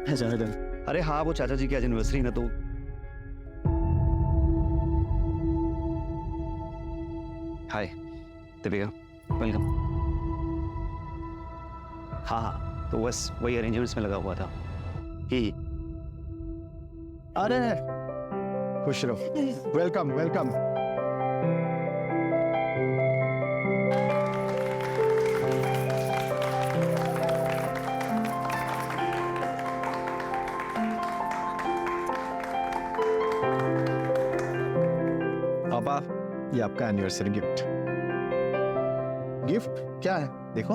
जाने दे। अरे हाँ, वो चाचा जी की आज एनिवर्सरी ना, तो हाय दीपिका, वेलकम। हाँ हाँ, तो बस वही अरेंजमेंट्स में लगा हुआ था ही। अरे खुश रहो। Welcome welcome. पापा, ये आपका एनिवर्सरी गिफ्ट। गिफ्ट क्या है देखो।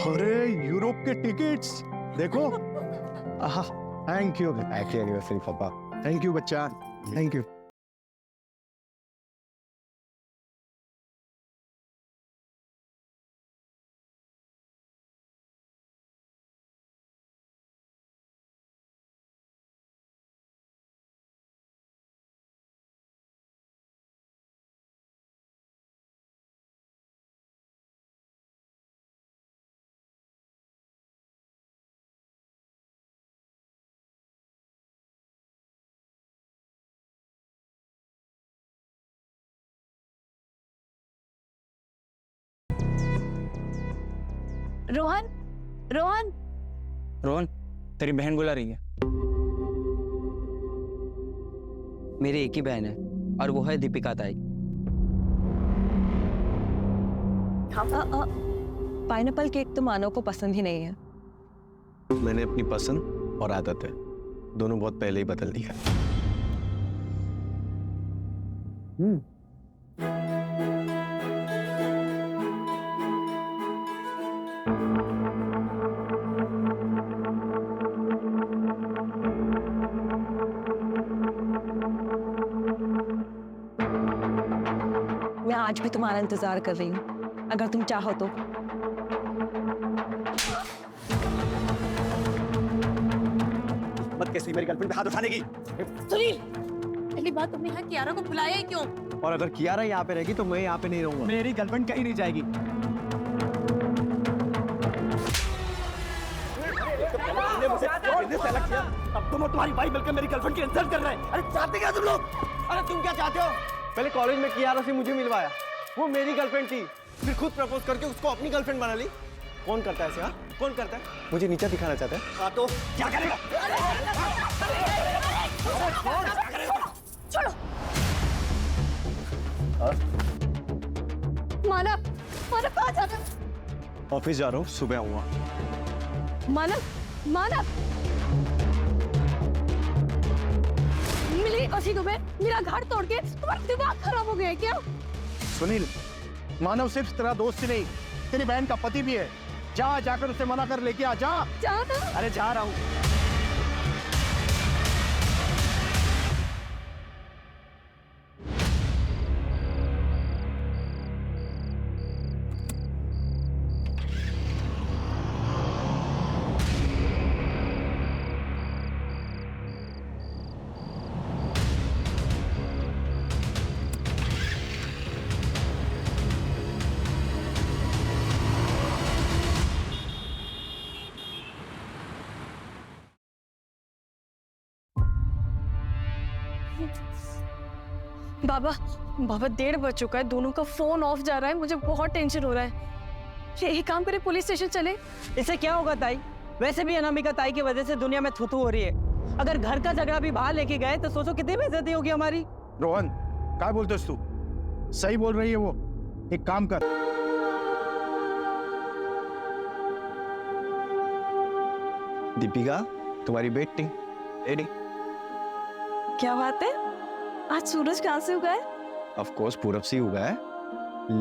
अरे यूरोप के टिकट्स देखो। थैंक यू, हैप्पी एनिवर्सरी पापा। थैंक यू बच्चा, थैंक यू। रोहन, रोहन, रोहन, तेरी बहन बुला रही है। मेरी एक ही बहन है और वो है दीपिका ताई। पाइनएप्पल केक तो मानव को पसंद ही नहीं है। मैंने अपनी पसंद और आदत है दोनों बहुत पहले ही बदल दिया। मैं आज भी तुम्हारा इंतजार कर रही हूँ, अगर तुम चाहो तो। मत कैसी मेरी गर्लफ्रेंड पे हाथ उठाने की। सुनील, पहली बात तुमने यहाँ कियारा को बुलाया ही क्यों? और अगर कियारा यहाँ पे रहेगी तो मैं यहाँ पे नहीं रहूंगा। मेरी गर्लफ्रेंड कहीं नहीं जाएगी। अब तुम और तुम्हारी भाई मिलकर मेरी गर्लफ्रेंड की इंसल्ट कर रहे हैं। अरे चाहते क्या तुम लोग? अरे तुम क्या चाहते हो? पहले कॉलेज में कियारा से मुझे मिलवाया, वो मेरी गर्लफ्रेंड थी, फिर खुद प्रपोज करके उसको अपनी गर्लफ्रेंड बना ली। कौन करता है ऐसे? हाँ, कौन करता है? मुझे नीचा दिखाना चाहता है? हाँ तो क्या करेगा? छोड़ो। मानव, मानव कहाँ जा रहे हो? ऑफिस जा रहा हूँ, सुबह आऊंगा। मानव, मानव, मिली कसी तुम्हें? मेरा घर तोड़ के तुम्हारा दिमाग खराब हो गया है क्या? सुनील, मानव सिर्फ तेरा दोस्त ही नहीं, तेरी बहन का पति भी है। जा, जाकर उसे मना कर लेके आ जा। जाना? अरे जा रहा हूँ। बाबा, बाबा 1:30 बज चुका है, दोनों का फोन ऑफ जा रहा है, मुझे बहुत टेंशन हो रहा है। एक काम करे, पुलिस स्टेशन चले। इससे क्या होगा ताई? वैसे भी अनामिका ताई की वजह से दुनिया में थू-थू हो रही है। अगर घर का झगड़ा भी बाहर लेके गए तो सोचो कितनी बेइज्जती होगी हमारी। रोहन, क्या बोलते तू? सही बोल रही है वो। एक काम कर, दीपिका, तुम्हारी बेटी रेडी। क्या बात है? आज सूरज कहाँ से उगा है? ऑफ कोर्स पूरब से ही उगा है,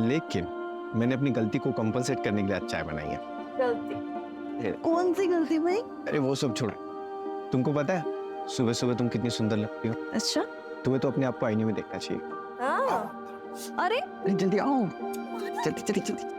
लेकिन मैंने अपनी गलती को कंपनसेट करने के लिए आज चाय बनाई है। गलती? कौन सी गलती भाई? अरे वो सब छोड़, तुमको पता है सुबह सुबह तुम कितनी सुंदर लगती हो। अच्छा। तुम्हें तो अपने आप को आईने में देखना चाहिए। अरे अरे जल्दी आओ, जल्दी जल्दी जल्दी।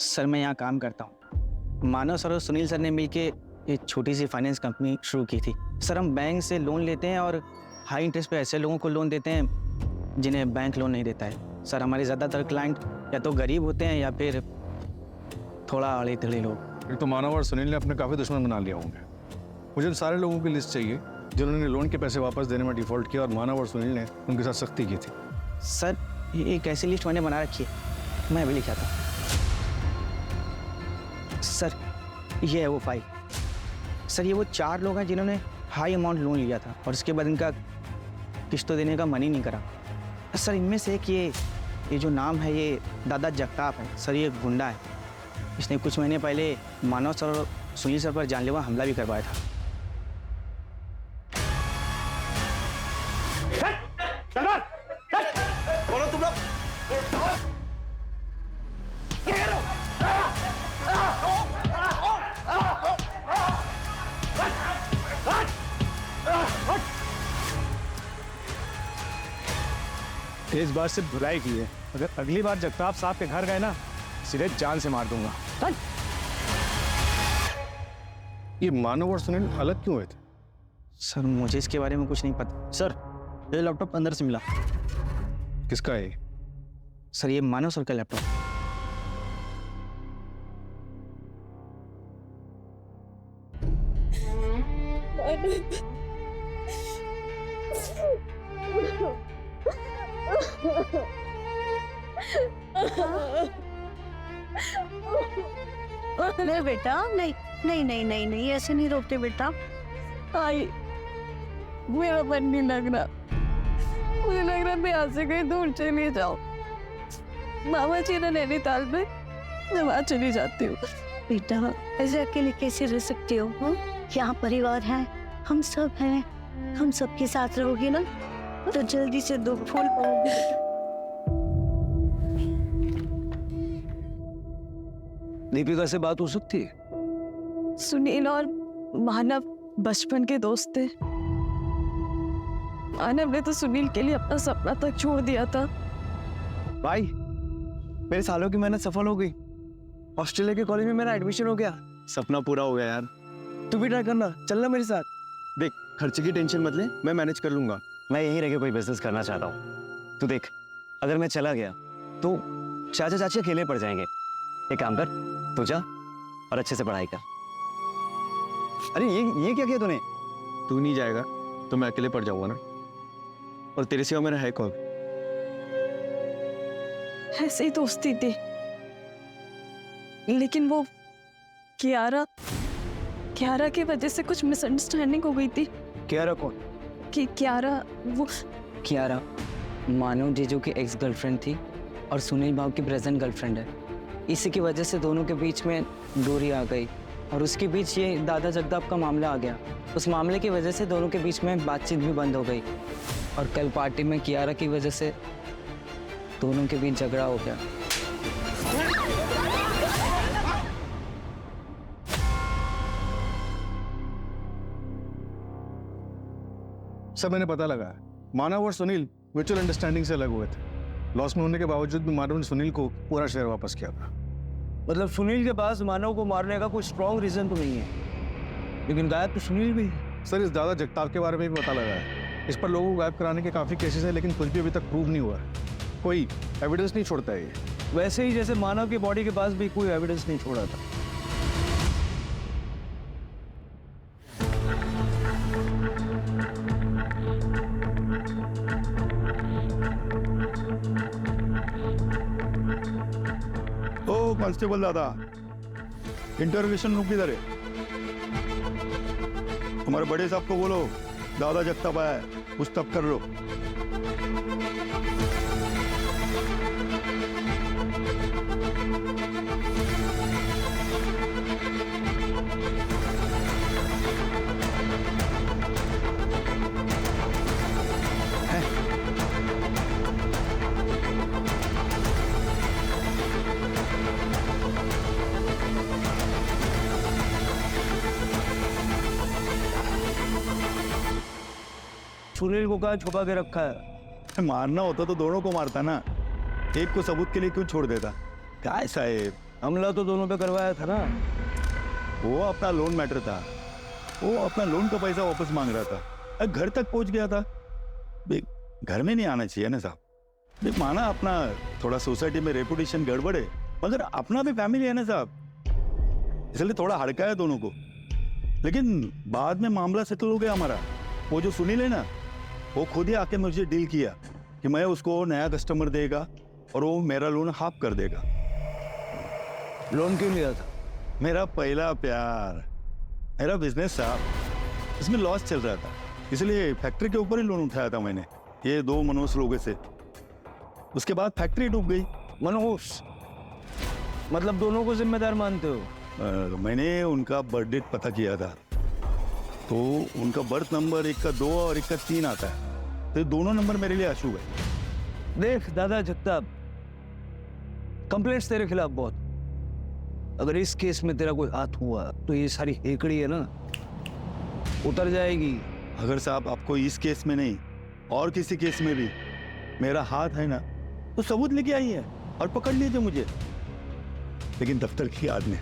सर मैं यहाँ काम करता हूँ। मानव सर और सुनील सर ने मिलके एक छोटी सी फाइनेंस कंपनी शुरू की थी। सर हम बैंक से लोन लेते हैं और हाई इंटरेस्ट पे ऐसे लोगों को लोन देते हैं जिन्हें बैंक लोन नहीं देता है। सर हमारे ज़्यादातर क्लाइंट या तो गरीब होते हैं या फिर थोड़ा अड़े तड़े लोग। फिर तो मानव और सुनील ने अपने काफ़ी दुश्मन बना लिया होंगे। मुझे उन सारे लोगों की लिस्ट चाहिए जिन्होंने लोन के पैसे वापस देने में डिफ़ॉल्ट किया और मानव और सुनील ने उनके साथ सख्ती की थी। सर ये एक ऐसी लिस्ट मैंने बना रखी है, मैं अभी लिखा था। सर ये है वो फाइल। सर ये वो 4 लोग हैं जिन्होंने हाई अमाउंट लोन लिया था और उसके बाद इनका किस्तों देने का मन ही नहीं करा। सर इनमें से एक ये जो नाम है ये दादा जगताप है। सर ये एक गुंडा है, इसने कुछ महीने पहले मानव सर और सुनील सर पर जानलेवा हमला भी करवाया था। बोलो तुम लोग। इस बार सिर्फ धुलाई की है, अगर अगली बार जगताप साहब के घर गए ना सीधे जान से मार दूंगा। ये मानव और सुनील अलग क्यों हुए थे? सर मुझे इसके बारे में कुछ नहीं पता। सर ये लैपटॉप अंदर से मिला। किसका है? सर ये मानव सर का लैपटॉप। नहीं बेटा, नहीं नहीं नहीं नहीं नहीं, ऐसे नहीं रोकते बेटा। आई मेरा मन नहीं लग रहा, मुझे लग रहा मैं यहाँ से कहीं दूर चली जाऊँ। मामा जी ने नैनीताल में, मैं वहाँ चली जाती हूँ। बेटा ऐसे अकेले कैसे रह सकते हो? हाँ? यहाँ परिवार है, हम सब हैं, हम सबके साथ रहोगे ना तो जल्दी से दुख भूल पाओगे। दीपिका से बात हो सकती है? सुनील और मानव बचपन के दोस्त थे। मानव ने तो सुनील के लिए अपना सपना तक छोड़ दिया था। भाई मेरे सालों की मेहनत सफल हो गई। ऑस्ट्रेलिया के कॉलेज में मेरा एडमिशन हो गया। सपना पूरा हो गया यार। तू भी ट्राई करना, चलना मेरे साथ। देख खर्चे की टेंशन मत ले, मैं मैनेज कर लूंगा। मैं यहीं रह के कोई बिजनेस करना चाहता हूँ। तू देख, अगर मैं चला गया तो चाचा चाची अकेले पड़ जाएंगे। एक काम कर, तू जा और अच्छे से पढ़ाई कर। अरे ये क्या किया तूने? तू नहीं जाएगा तो मैं अकेले पड़ जाऊंगा ना, और तेरे सिवा मेरा है कौन? ऐसे ही दोस्ती थी, लेकिन वो कियारा की वजह से कुछ मिसअंडरस्टैंडिंग हो गई थी। कियारा कौन? कि कियारा वो कियारा मानव जीजू की एक्स गर्लफ्रेंड थी और सुनील बाबू की प्रेजेंट गर्लफ्रेंड है। इसी की वजह से दोनों के बीच में दूरी आ गई और उसके बीच ये दादा जगताप का मामला आ गया। उस मामले की वजह से दोनों के बीच में बातचीत भी बंद हो गई और कल पार्टी में कियारा की वजह से दोनों के बीच झगड़ा हो गया। सब मैंने पता लगा है, मानव और सुनील म्यूचुअल अंडरस्टैंडिंग से अलग हुए थे। लॉस में होने के बावजूद भी मानव ने सुनील को पूरा शेयर वापस किया था। मतलब सुनील के पास मानव को मारने का कोई स्ट्रॉन्ग रीजन तो नहीं है, लेकिन गायब तो सुनील भी है। सर इस दादा जगताप के बारे में भी पता लगा है। इस पर लोगों को गायब कराने के काफ़ी केसेस हैं, लेकिन कुछ भी अभी तक प्रूव नहीं हुआ है। कोई एविडेंस नहीं छोड़ता है ये। वैसे ही जैसे मानव की बॉडी के पास भी कोई एविडेंस नहीं छोड़ा था। ओ कांस्टेबल दादा, इंटरोगेशन रूम किधर है? हमारे बड़े साहब को बोलो दादा जगताप आया है, पूछताछ कर लो। सुनील को कहाँ छुपा के रखा है? मारना होता तो दोनों को मारता ना, एक को सबूत के लिए क्यों छोड़ देता? काय साहेब, हमला तो दोनों पे करवाया था ना। वो अपना लोन मैटर था, वो अपना लोन का पैसा वापस मांग रहा था, घर तक पहुंच गया था। घर में नहीं आना चाहिए ना साहब। माना अपना थोड़ा सोसाइटी में रेपुटेशन गड़बड़ है, मगर अपना भी फैमिली है ना साहब, इसलिए थोड़ा हड़काया दोनों को। लेकिन बाद में मामला सेटल हो गया हमारा। वो जो सुनील है ना, वो खुद ही आके मुझे डील किया कि मैं उसको नया कस्टमर देगा और वो मेरा लोन हाफ कर देगा। लोन क्यों लिया था? मेरा पहला प्यार, मेरा बिजनेस साहब, इसमें लॉस चल रहा था, इसलिए फैक्ट्री के ऊपर ही लोन उठाया था मैंने, ये 2 मनोज लोगों से। उसके बाद फैक्ट्री डूब गई। मनोज मतलब दोनों को जिम्मेदार मानते हो? मैंने उनका बर्थ डेट पता किया था, तो उनका बर्थ नंबर एक का 2 और एक का 3 आता है, तो दोनों नंबर मेरे लिए अशुभ है। देख दादा जगताप, कंप्लेंट्स तेरे खिलाफ बहुत, अगर इस केस में तेरा कोई हाथ हुआ तो ये सारी हेकड़ी है ना उतर जाएगी। अगर साहब आपको इस केस में नहीं और किसी केस में भी मेरा हाथ है ना, तो सबूत लेके आइए और पकड़ लीजिए मुझे, लेकिन दफ्तर की याद में।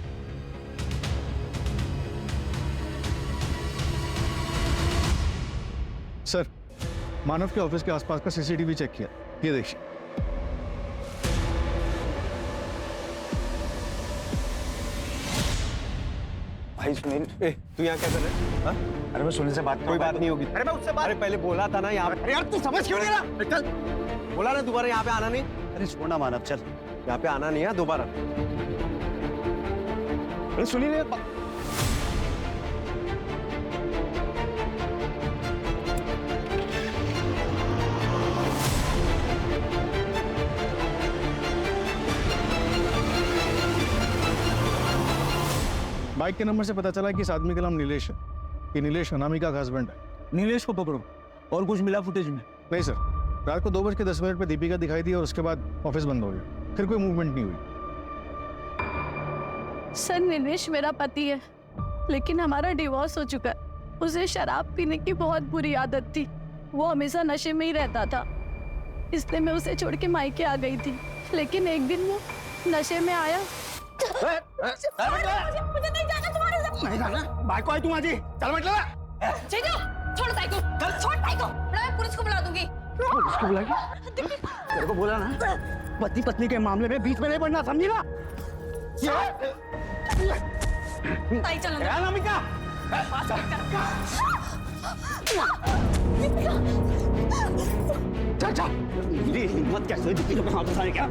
सर, मानव के ऑफिस के आसपास का सीसीटीवी चेक किया, ये देखिए। भाई सुनील, तू यहाँ क्या कर रहा है? हाँ? अरे मैं सुनील से बात, कोई बात नहीं होगी। अरे मैं उससे बात, अरे पहले बोला था ना यहाँ पे। अरे यार तू समझ क्यों नहीं रहा? चल, बोला ना दोबारा यहाँ पे आना नहीं। अरे छोड़ना मानव, चल। यहाँ पे आना नहीं है दोबारा। अरे सुनील बाइक के नंबर से पता चला कि इस आदमी का नाम नीलेश है। ये नीलेश अनामिका का हस्बैंड है। नीलेश को पकड़ो। और कुछ मिला फुटेज में? नहीं सर, रात को 2:10 पे दीपिका दिखाई दी और उसके बाद ऑफिस बंद हो गया, फिर कोई मूवमेंट नहीं हुई। सर, नीलेश मेरा पति है, लेकिन हमारा डिवोर्स हो चुका है। उसे शराब पीने की बहुत बुरी आदत थी, वो हमेशा नशे में ही रहता था, इसलिए मैं उसे छोड़ के मायके आ गई थी। लेकिन एक दिन वो नशे में आया। मुझे नहीं जाना तुम्हारे साथ। नहीं जाना, भाई को आई तू आज ही, चल मत लगा। जीजू, छोड़ ताई को, छोड़ ताई को, मैं पुलिस को बुला दूंगी। पुलिस को बुलाएगी? तेरे को बोला ना, पति पत्नी के मामले में बीच में नहीं पड़ना, समझी ना? ताई चलो। अनामिका, चल चल। मेरी हिम्मत कैसे दीपिका को हाथ उठाने क्या?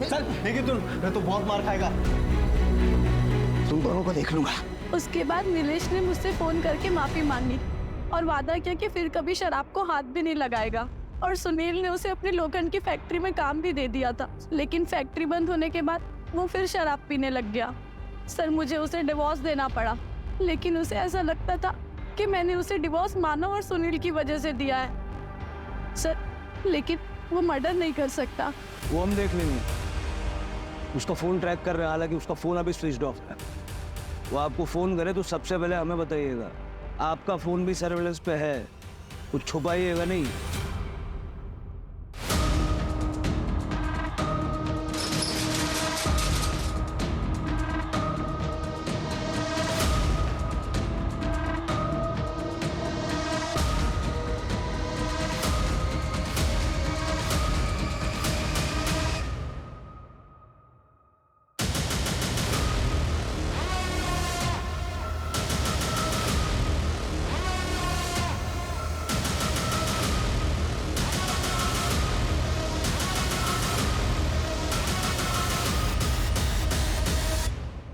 चल देखिए तुम, मैं तो बहुत मार खाएगा। तुम दोनों को देख लूंगा। उसके बाद नीलेश ने मुझसे फोन करके माफी मांगी और वादा किया कि फिर कभी शराब को हाथ भी नहीं लगाएगा। और सुनील ने उसे अपनी लोखंड की फैक्ट्री में काम भी दे दिया था, लेकिन फैक्ट्री बंद होने के बाद वो फिर शराब पीने लग गया। सर, मुझे उसे डिवोर्स देना पड़ा, लेकिन उसे ऐसा लगता था कि मैंने उसे डिवोर्स मानव और सुनील की वजह से दिया है। सर, लेकिन वो मर्डर नहीं कर सकता। वो हम देख लेंगे, उसका फोन ट्रैक कर रहे हैं, हालांकि उसका फोन अभी स्विच ऑफ है। वो आपको फोन करे तो सबसे पहले हमें बताइएगा। आपका फोन भी सर्विलेंस पे है, कुछ छुपाइएगा नहीं।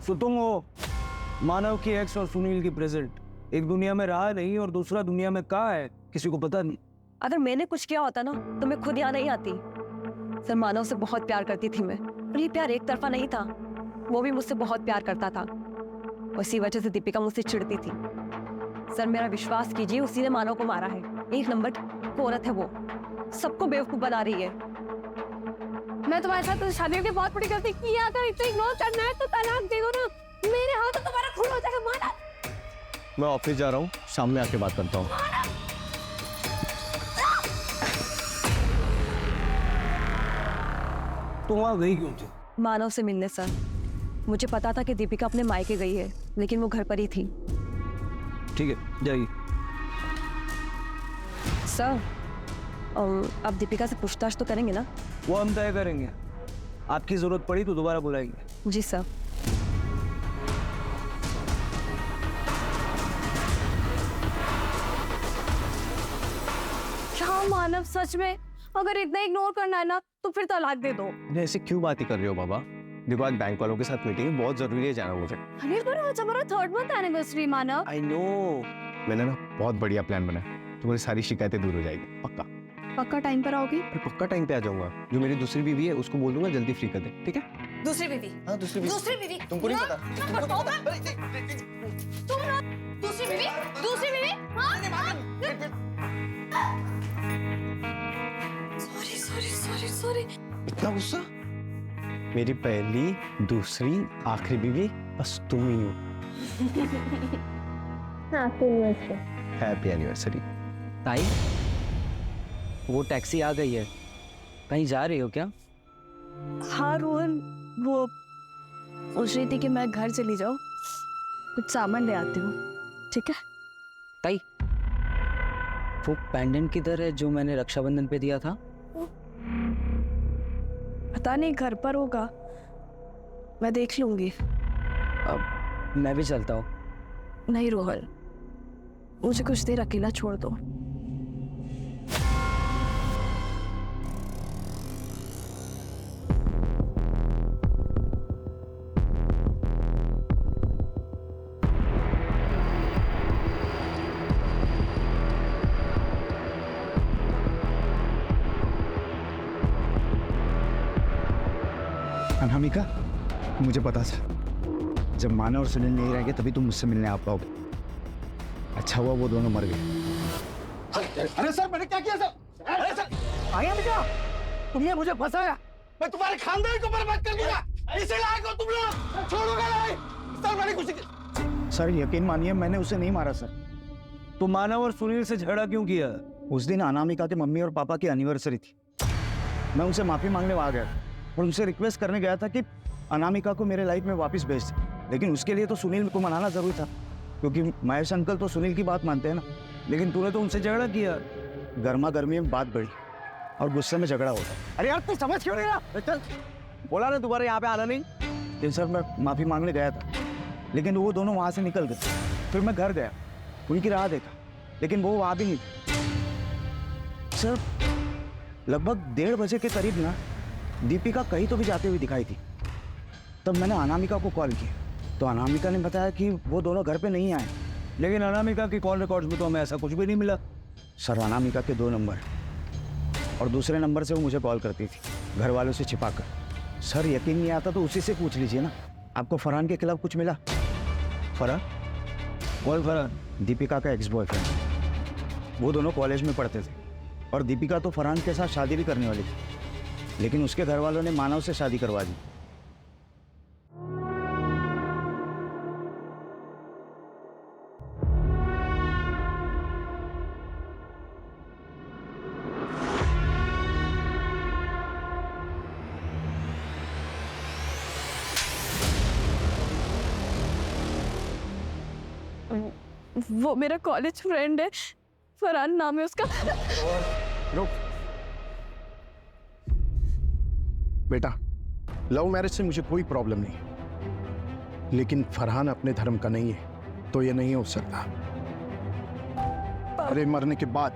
तो तुम हो मानव की एक्स और सुनील की प्रेजेंट, एक दुनिया में रहा नहीं और दूसरा दुनिया में कहाँ है किसी को पता नहीं। अगर मैंने कुछ किया होता ना तो मैं खुद यहाँ नहीं आती। सर, मानव से बहुत प्यार करती थी मैं, और ये प्यार एक तरफा नहीं था, वो भी मुझसे बहुत प्यार करता था। उसी वजह से दीपिका मुझसे चिढ़ती थी। सर, मेरा विश्वास कीजिए, उसी ने मानव को मारा है। 1 नंबर की औरत है वो, सबको बेवकूफ बना रही है। मैं तुम्हारे साथ शादी करके बहुत बड़ी गलती की है। अगर इसे इग्नोर करना है तो तलाक दे दो ना, मेरे हाथ तो तुम्हारा खून हो जाएगा। माना, मैं ऑफिस जा रहा हूँ, शाम में आके बात करता हूँ। तो वहाँ गई क्यों थी? मानव से मिलने सर। मुझे पता था कि दीपिका अपने मायके गई है, लेकिन वो घर पर ही थी। ठीक है, जाइए। सर अब दीपिका से पूछताछ तो करेंगे ना? वो हम तय करेंगे। आपकी जरूरत पड़ी तो दोबारा बुलाएंगे। जी सर। क्या मानव, सच में अगर इतना इग्नोर करना है ना तो फिर तलाक दे दो। अरे ऐसे क्यों बातें कर रहे हो बाबा? देखो आज बैंक वालों के साथ मीटिंग है, बहुत जरूरी है जाना मुझे। अरे पर आज हमारा 3rd month anniversary Manav. I know. मैंने ना बहुत बढ़िया प्लान बनाया, तुम्हारी सारी शिकायतें दूर हो जाएगी, पक्का। पक्का टाइम पर आओगे? अरे पक्का टाइम पे आ जाऊंगा। जो मेरी दूसरी बीवी है उसको बोल दूंगा जल्दी फ्री कर दे, ठीक है? दूसरी बीवी? हाँ दूसरी बीवी। दूसरी बीवी? तुमको नहीं पता? दूसरी बीवी? दूसरी बीवी? सॉरी। इतना गुस्सा? मेरी पहली, दूसरी, आखिरी बीवी बस तुम ही हो। Happy anniversary. ताई, वो टैक्सी आ गई है, कहीं जा रही हो क्या? हाँ रोहन, वो सोच रही थी कि मैं घर चली जाऊँ, कुछ सामान ले आती हूँ, ठीक है? ताई, वो पेंडेंट किधर है जो मैंने रक्षाबंधन पे दिया था? पता नहीं, घर पर होगा, मैं देख लूंगी। अब मैं भी चलता हूँ। नहीं रोहन, मुझे कुछ देर अकेला छोड़ दो। अनामिका, मुझे पता था जब मानव और सुनील नहीं रहेंगे तभी तुम मुझसे मिलने आ पाओगे। अच्छा हुआ वो दोनों मर गए। अरे सर, मैंने क्या किया सर? अरे सर, आया क्या? तुमने मुझे फंसाया, मैं तुम्हारे खानदान को बर्बाद कर दूंगा। इसे लायक हो तुम लोग, छोड़ोगे नहीं। सर मैंने कुछ सर यकीन मानिए मैंने उसे नहीं मारा सर। तो मानव और सुनील से झगड़ा क्यों किया? उस दिन अनामिका के मम्मी और पापा की एनिवर्सरी थी। मैं उनसे माफी मांगने आ गया और उनसे रिक्वेस्ट करने गया था कि अनामिका को मेरे लाइफ में वापस भेज दे, लेकिन उसके लिए तो सुनील को मनाना जरूरी था, क्योंकि महेश अंकल तो सुनील की बात मानते हैं ना। लेकिन तूने तो उनसे झगड़ा किया। गर्मा गर्मी में बात बढ़ी और गुस्से में झगड़ा होता। अरे यार तू समझ क्यों नहीं रहा? चल, बोला ना दोबारा यहाँ पे आना नहीं। लेकिन सर मैं माफी मांगने गया था, लेकिन वो दोनों वहाँ से निकल गए। फिर मैं घर गया, उनकी राह देखा, लेकिन वो वहाँ भी नहीं थे। सर लगभग 1:30 बजे के करीब ना दीपिका कहीं तो भी जाते हुए दिखाई थी। तब मैंने अनामिका को कॉल किया तो अनामिका ने बताया कि वो दोनों घर पे नहीं आए। लेकिन अनामिका की कॉल रिकॉर्ड्स में तो हमें ऐसा कुछ भी नहीं मिला। सर अनामिका के 2 नंबर और दूसरे नंबर से वो मुझे कॉल करती थी, घर वालों से छिपाकर। सर यकीन नहीं आता तो उसी से पूछ लीजिए ना। आपको फरहान के खिलाफ कुछ मिला? फरहान? कौन फरहान? दीपिका का एक्स बॉयफ्रेंड। वो दोनों कॉलेज में पढ़ते थे और दीपिका तो फरहान के साथ शादी भी करने वाली थी, लेकिन उसके घर वालों ने मानव से शादी करवा दी। वो मेरा कॉलेज फ्रेंड है, फरहान नाम है उसका। रुक बेटा, लव मैरिज से मुझे कोई प्रॉब्लम नहीं, लेकिन फरहान अपने धर्म का नहीं है तो ये नहीं हो सकता। अरे मरने के बाद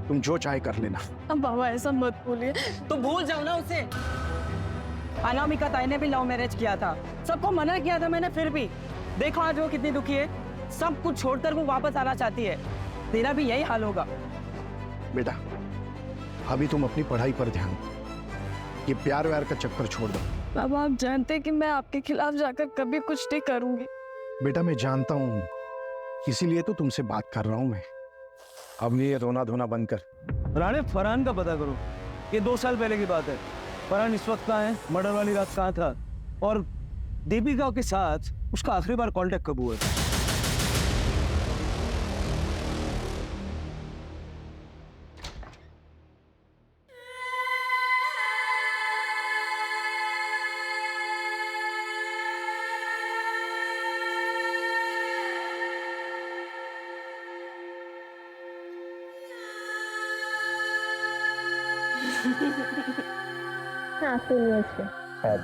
तुम जो चाहे कर लेना। अब बाबा ऐसा मत बोलिए। तो भूल जाओ ना उसे। अनामिका ताई ने भी लव मैरिज किया था, सबको मना किया था मैंने, फिर भी देखो आज वो कितनी दुखी है। सब कुछ छोड़कर वो वापस आना चाहती है। तेरा भी यही हाल होगा। बेटा अभी तुम अपनी पढ़ाई पर ध्यान दो, ये प्यार व्यार का चक्कर छोड़ दो। बाबा आप जानते हैं कि मैं आपके खिलाफ जाकर कभी कुछ नहीं करूंगी। बेटा मैं जानता हूँ, इसीलिए तो तुमसे बात कर रहा हूँ मैं। अब ये रोना धोना बंद कर। राणे फरहान का पता करो, ये 2 साल पहले की बात है। फरहान इस वक्त कहाँ है, मर्डर वाली रात कहाँ था, और दीपिका के साथ उसका आखिरी बार कांटेक्ट कब हुआ था? Happy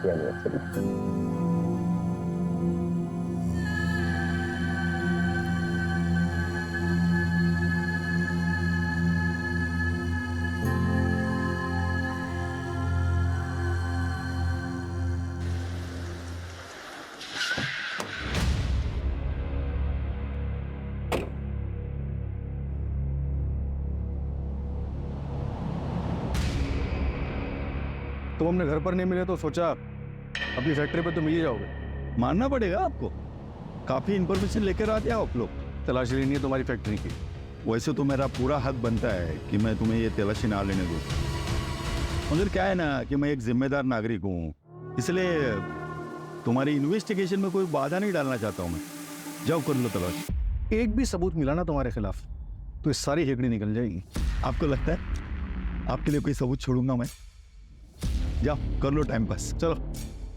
anniversary. तुम हमने घर पर नहीं मिले तो सोचा अपनी फैक्ट्री पे तो मिल ही जाओगे। मानना पड़ेगा आपको, काफी इंफॉर्मेशन लेकर आते हैं आप लोग। तलाशी लेनी है तुम्हारी फैक्ट्री की। वैसे तो मेरा पूरा हक बनता है कि मैं तुम्हें ये तलाशी ना लेने दूँ, मगर क्या है ना कि मैं एक जिम्मेदार नागरिक हूँ, इसलिए तुम्हारी इन्वेस्टिगेशन में कोई बाधा नहीं डालना चाहता हूँ मैं। जाओ कर लो तलाश। एक भी सबूत मिला ना तुम्हारे खिलाफ तो ये सारी हेकड़ी निकल जाएगी। आपको लगता है आपके लिए कोई सबूत छोड़ूंगा मैं? जाओ कर लो टाइम पास। चलो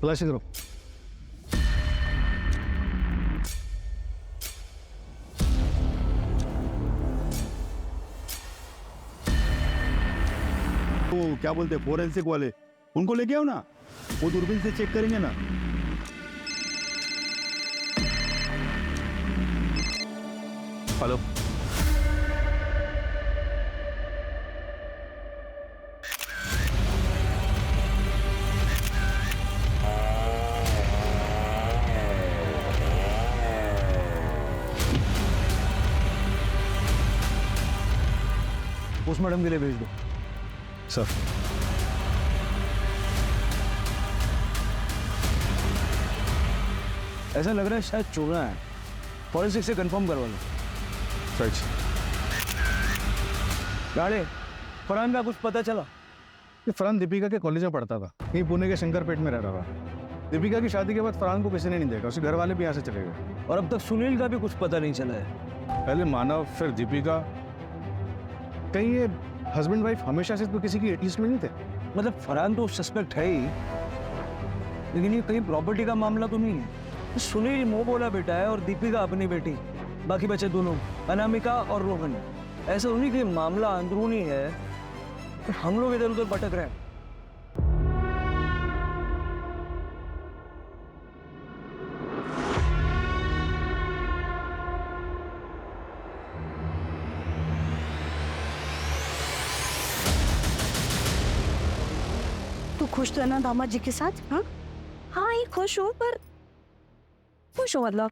तलाशी करो। तो क्या बोलते हैं फोरेंसिक वाले, उनको लेके आओ ना, वो दूरबीन से चेक करेंगे ना। हेलो, पोस्टमार्टम के लिए भेज दो। सर ऐसा लग रहा है शायद चोरा है, फॉरेंसिक से कंफर्म करवा लो। सच गाड़े फरहान का कुछ पता चला? ये फरहान दीपिका के कॉलेज में पढ़ता था, यहीं पुणे के शंकरपेट में रह रहा था। दीपिका की शादी के बाद फरहान को किसी ने नहीं देखा, उसके घर वाले भी यहाँ से चले गए और अब तक सुनील का भी कुछ पता नहीं चला है। पहले मानव फिर दीपिका, कहीं ये हस्बैंड वाइफ हमेशा से तो किसी की लिस्ट में नहीं थे? मतलब फरहान तो सस्पेक्ट है ही, लेकिन ये कहीं प्रॉपर्टी का मामला तो नहीं है। सुनील मोह बोला बेटा है और दीपिका अपनी बेटी, बाकी बचे दोनों अनामिका और रोहन। ऐसा उन्हीं के मामला अंदरूनी है, हम लोग इधर उधर भटक रहे हैं। तू खुश तो है ना दामाद जी के साथ? हाँ हाँ ये खुश हो, पर खुश हो मतलब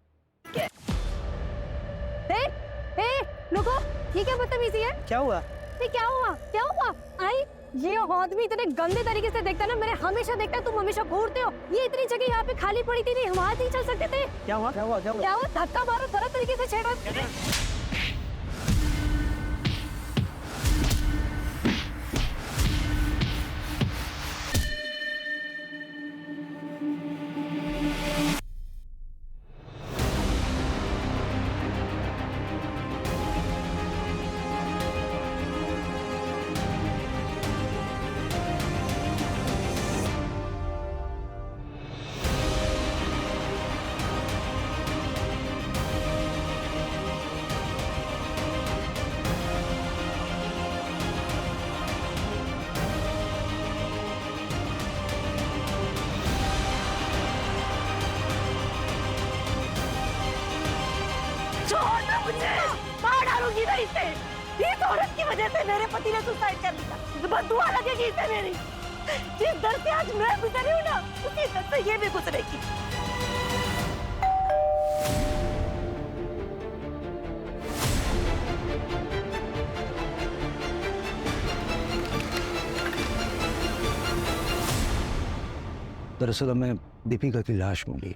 रुको, ये क्या बदतमीजी है? क्या हुआ? ये क्या हुआ? क्या हुआ? आई ये आदमी इतने गंदे तरीके से देखता है ना, मैंने हमेशा देखता है, तुम हमेशा घूरते हो। ये इतनी जगह यहाँ पे खाली पड़ी थी, नहीं हम वहाँ नहीं चल सकते थे? क्या हुआ? क्या हुआ? क्या हुआ? क्या हुआ? धक्का मारो, तरह तरीके से छेड़ा। छोड़ दो मुझे, मार डालूंगी मैं इसे। इस औरत की वजह से मेरे पति ने सुसाइड कर लिया, बददुआ लगेगी इसे मेरी। जिस दर से आज मैं गुजरी हूँ ना, उसी दर से ये भी गुजरेगी। दरअसल हमें दीपिका की लाश मिली।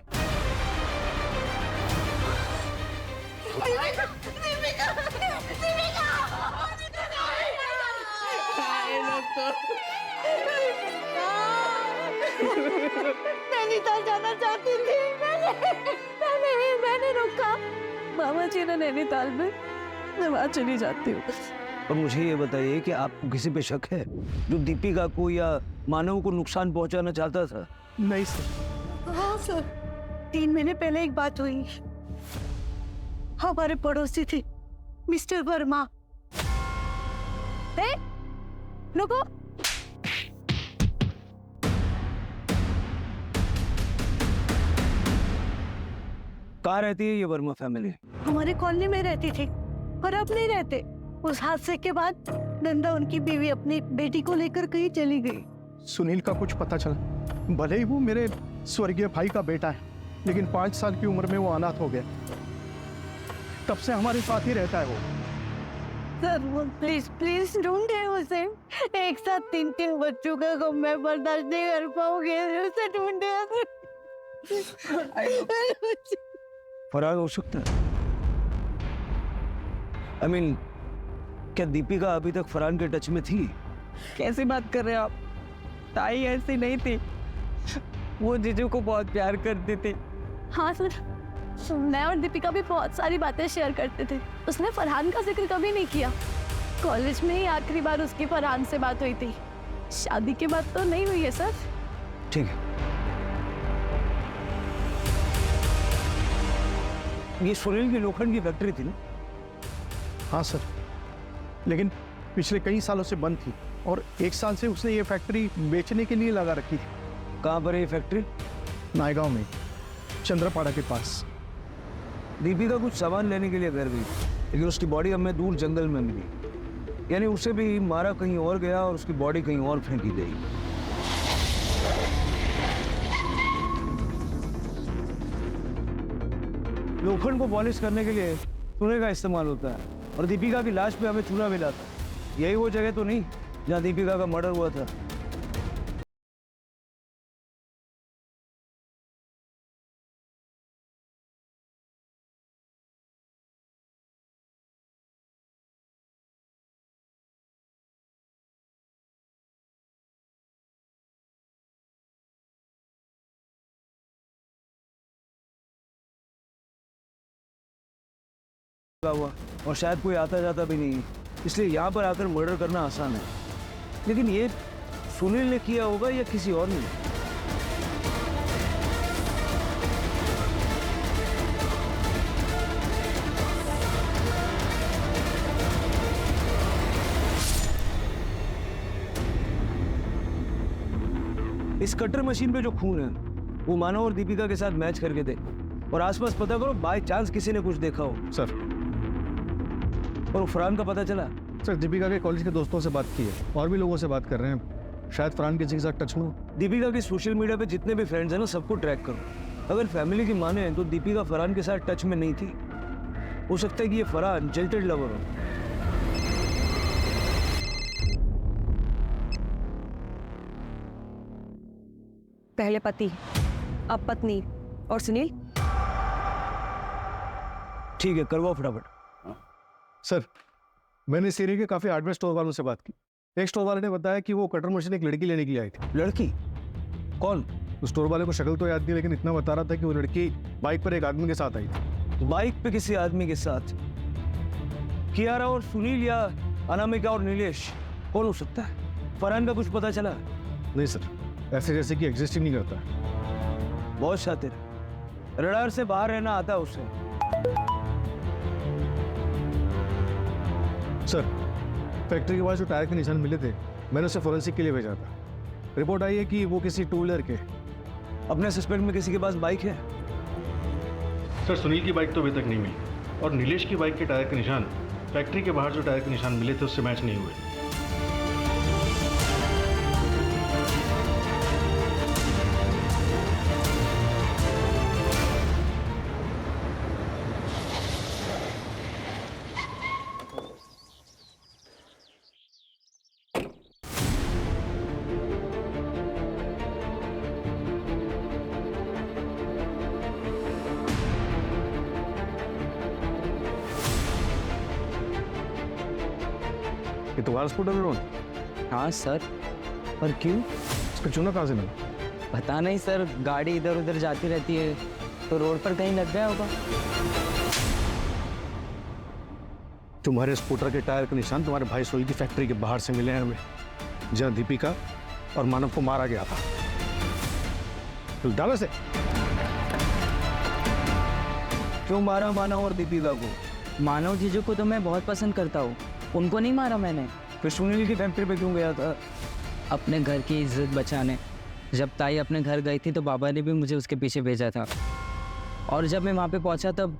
नैनीताल जाना चाहती थी मैंने रोका। मामा जी ने नैनीताल में, मैं वहाँ चली जाती हूँ। और मुझे ये बताइए कि आपको किसी पे शक है जो दीपिका को या मानव को नुकसान पहुंचाना चाहता था? नहीं सर। हाँ सर, 3 महीने पहले एक बात हुई। हमारे पड़ोसी थे मिस्टर वर्मा। रुको, कहाँ रहती है ये वर्मा फैमिली? हमारे कॉलोनी में रहती थी पर अब नहीं रहते। उस हादसे के बाद नंदा उनकी बीवी अपनी बेटी को लेकर कहीं चली गई। सुनील का कुछ पता चला? भले ही वो मेरे स्वर्गीय भाई का बेटा है, लेकिन 5 साल की उम्र में वो अनाथ हो गया। तब से हमारे साथ ही रहता है वो। सर प्लीज प्लीज ढूंढे उसे। एक साथ 3 बच्चों का गम मैं बर्दाश्त नहीं कर पाऊंगी, उसे ढूंढे। फरार हो सकता है। I mean, क्या दीपिका अभी तक फरहान के टच में थी? कैसी बात कर रहे हैं आप? ताई ऐसी नहीं थी, वो जीजू को बहुत प्यार करती थी। हाँ सर, मैं और दीपिका भी बहुत सारी बातें शेयर करते थे। उसने फरहान का जिक्र कभी नहीं किया। कॉलेज में ही आखिरी बार उसकी फरहान से बात हुई थी। शादी के बाद तो नहीं हुई है सर। ठीक है। ये सुनील की लोखंड की फैक्ट्री थी ना? हाँ सर, लेकिन पिछले कई सालों से बंद थी और 1 साल से उसने ये फैक्ट्री बेचने के लिए लगा रखी थी। कहाँ पर है ये फैक्ट्री? नायगांव में, चंद्रपाड़ा के पास। दीपिका कुछ सामान लेने के लिए घर गई, लेकिन उसकी बॉडी हमें दूर जंगल में मिली। यानी उसे भी मारा कहीं और गया और उसकी बॉडी कहीं और फेंकी गई। लोखंड को पॉलिश करने के लिए चूने का इस्तेमाल होता है और दीपिका की लाश पे हमें चूना मिला था। यही वो जगह तो नहीं जहाँ दीपिका का मर्डर हुआ था? हुआ और शायद कोई आता जाता भी नहीं है, इसलिए यहाँ पर आकर मर्डर करना आसान है। लेकिन ये सुनील ने किया होगा या किसी और ने? इस कटर मशीन पे जो खून है वो मानव और दीपिका के साथ मैच करके दे और आसपास पता करो, बाय चांस किसी ने कुछ देखा हो। सर, और फरहान का पता चला? सर दीपिका के कॉलेज के दोस्तों से बात की है और भी लोगों से बात कर रहे हैं। शायद फरहान किसी के साथ टच में हो। दीपिका के सोशल मीडिया पे जितने भी फ्रेंड्स हैं ना, सबको ट्रैक करो। अगर फैमिली की माने तो दीपिका फरहान के साथ टच में नहीं थी। हो सकता है कि ये फरहान जिल्टेड लवर हो। पहले पति, अब पत्नी और सुनील। ठीक है, करवाओ फटाफट। सर, मैंने इस एरिया के काफी हार्डवेयर स्टोर वालों से बात की। एक स्टोर वाले ने बताया कि वो कटर मशीन एक लड़की लेने के लिए आई थी। लड़की? कौन? उस स्टोर वाले को शक्ल तो याद नहीं, लेकिन इतना बता रहा था कि वो लड़की बाइक पर एक आदमी के साथ आई थी। बाइक पे किसी आदमी के साथ? कियारा और सुनील या अनामिका और नीलेश? कौन हो सकता है? फरहान का कुछ पता चला? नहीं सर, ऐसे जैसे कि एग्जिस्ट ही नहीं करता। बहुत शातिर, रडार से बाहर रहना आता है उसे। सर, फैक्ट्री के पास जो टायर के निशान मिले थे, मैंने उसे फोरेंसिक के लिए भेजा था। रिपोर्ट आई है कि वो किसी टू व्हीलर के। अपने सस्पेक्ट में किसी के पास बाइक है? सर, सुनील की बाइक तो अभी तक नहीं मिली और नीलेश की बाइक के टायर के निशान फैक्ट्री के बाहर जो टायर के निशान मिले थे उससे मैच नहीं हुए। ये तुम्हारा स्कूटर है रोहन? हाँ सर, पर क्यों? इसका चूना कहाँ से मिला? पता नहीं सर, गाड़ी इधर उधर जाती रहती है तो रोड पर कहीं लग गया होगा। तुम्हारे स्कूटर के टायर के निशान तुम्हारे भाई सोई की फैक्ट्री के बाहर से मिले हैं हमें, जहाँ दीपिका और मानव को मारा गया था। तो डालो से। क्यों मारा मानव और दीपिका को? मानव जीजू को तो मैं बहुत पसंद करता हूँ, उनको नहीं मारा मैंने। फिर सुनील की फैक्ट्री पे क्यों गया था? अपने घर की इज्जत बचाने। जब ताई अपने घर गई थी तो बाबा ने भी मुझे उसके पीछे भेजा था और जब मैं वहाँ पे पहुँचा तब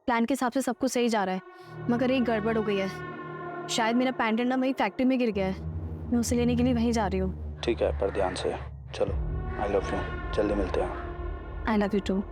प्लान के हिसाब से सब कुछ सही जा रहा है, मगर एक गड़बड़ हो गई है। शायद मेरा पैंडेंट ना वही फैक्ट्री में गिर गया है। मैं उसे लेने के लिए वहीं जा रही हूँ। ठीक है, पर ध्यान से चलो। आई लव यू, जल्दी मिलते हैं। I love you too.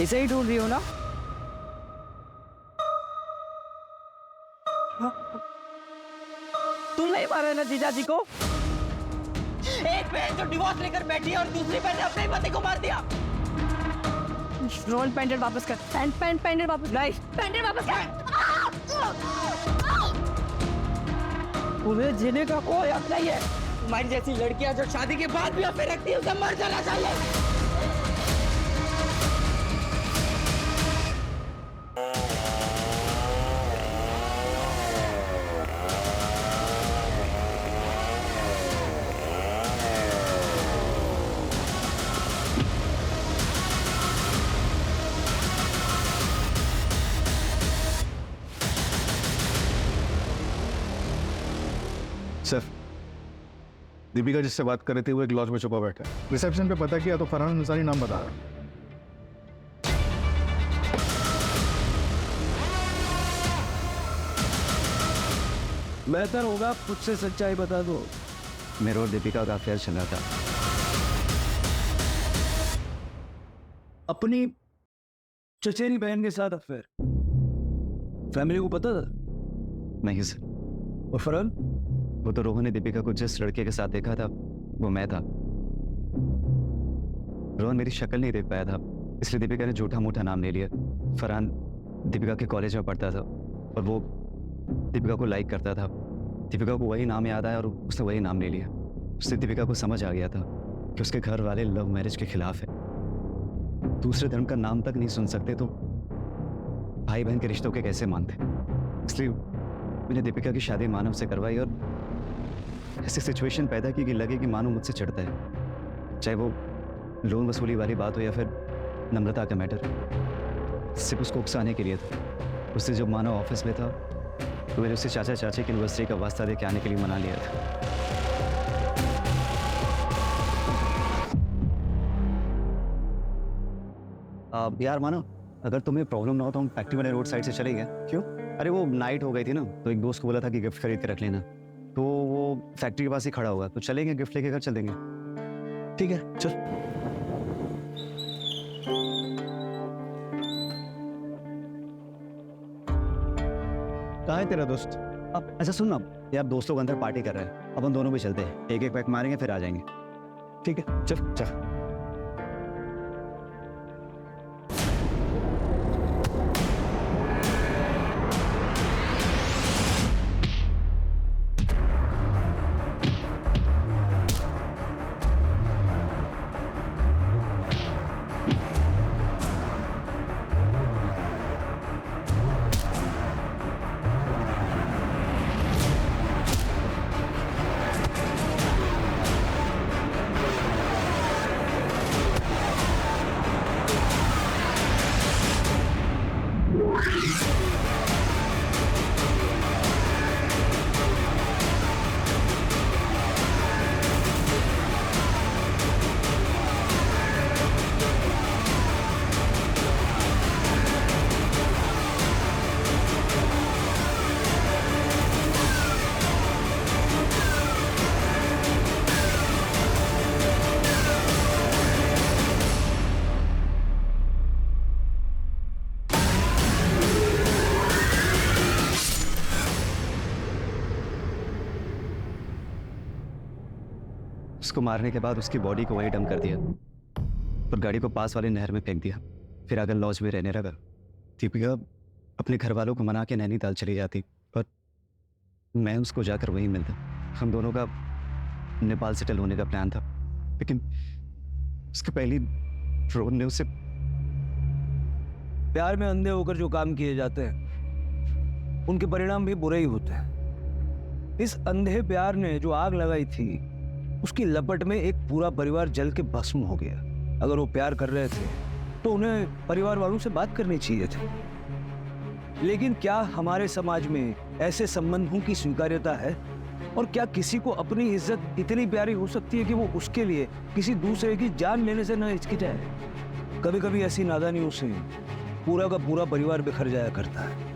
इसे ही ढूंढ रही हो ना? तुम नहीं मारे ना जीजा जी को? एक बहन जो डिवोर्स लेकर बैठी है और दूसरी बहन ने अपने ही पति को मार दिया। रोल पैंडेंट वापस कर। पैंडेंट वापस नहीं, पैंडेंट वापस कर। तुम्हें जीने का कोई हक नहीं है। तुम्हारी जैसी लड़कियां जो शादी के बाद भी अफेयर रखती है उसे मर जाना चाहिए। सर, दीपिका जिससे बात कर रही थी वो एक लॉज में छुपा बैठा है। रिसेप्शन पे पता किया तो फरहान अंसारी नाम बता रहा है। बेहतर होगा आप खुद से सच्चाई बता दो। मेरे और दीपिका का अफेयर चल रहा था। अपनी चचेरी बहन के साथ अफेयर? फैमिली को पता था? नहीं सर, और फरहान? वो तो रोहन ने दीपिका को जिस लड़के के साथ देखा था वो मैं था। रोहन मेरी शक्ल नहीं देख पाया था, इसलिए दीपिका ने झूठा मूठा नाम ले लिया। फरहान दीपिका के कॉलेज में पढ़ता था और वो दीपिका को लाइक करता था। दीपिका को वही नाम याद आया और उसने वही नाम ले लिया। उससे दीपिका को समझ आ गया था कि उसके घर वाले लव मैरिज के खिलाफ है, दूसरे धर्म का नाम तक नहीं सुन सकते तो भाई बहन के रिश्तों के कैसे मानते। इसलिए मैंने दीपिका की शादी मानव से करवाई और ऐसी सिचुएशन पैदा की कि लगे कि मानव मुझसे चिढ़ता है, चाहे वो लोन वसूली वाली बात हो या फिर नम्रता का मैटर। सिर्फ उसको उकसाने के लिए था। उससे जब मानव ऑफिस में था तो मैंने उससे चाचा चाची की एनिवर्सरी का वास्ता दे के आने के लिए मना लिया था। यार मानव, अगर तुम्हें प्रॉब्लम ना हो तो हम फैक्ट्री वाले रोड साइड से चले गए। क्यों? अरे वो नाइट हो गई थी ना, तो एक दोस्त को बोला था कि गिफ्ट खरीद के रख लेना, तो वो फैक्ट्री के पास ही खड़ा होगा, तो चलेंगे गिफ्ट लेके घर चल देंगे। ठीक है चल। कहाँ है तेरा दोस्त? अब अच्छा सुन ना यार, दोस्त लोग अंदर पार्टी कर रहे हैं, अपन दोनों भी चलते हैं, एक एक पैक मारेंगे फिर आ जाएंगे। ठीक है चल चल। उसको मारने के बाद उसकी बॉडी को वहीं डंप कर दिया और गाड़ी को पास वाली नहर में फेंक दिया। फिर आकर लॉज में रहने लगा। दीपिका अपने घर वालों को मना के नैनीताल चली जाती और मैं उसको जाकर वहीं मिलता। हम दोनों का नेपाल सेटल होने का प्लान था, लेकिन उसके पहली ड्रोन ने उसे प्यार में अंधे होकर जो काम किए जाते हैं उनके परिणाम भी बुरे ही होते हैं। इस अंधे प्यार ने जो आग लगाई थी उसकी लपट में एक पूरा परिवार जल के भस्म हो गया। अगर वो प्यार कर रहे थे तो उन्हें परिवार वालों से बात करनी चाहिए थी, लेकिन क्या हमारे समाज में ऐसे संबंधों की स्वीकार्यता है? और क्या किसी को अपनी इज्जत इतनी प्यारी हो सकती है कि वो उसके लिए किसी दूसरे की जान लेने से न हिचकिचाए? कभी कभी ऐसी नादानियों से पूरा का पूरा परिवार बिखर जाया करता है।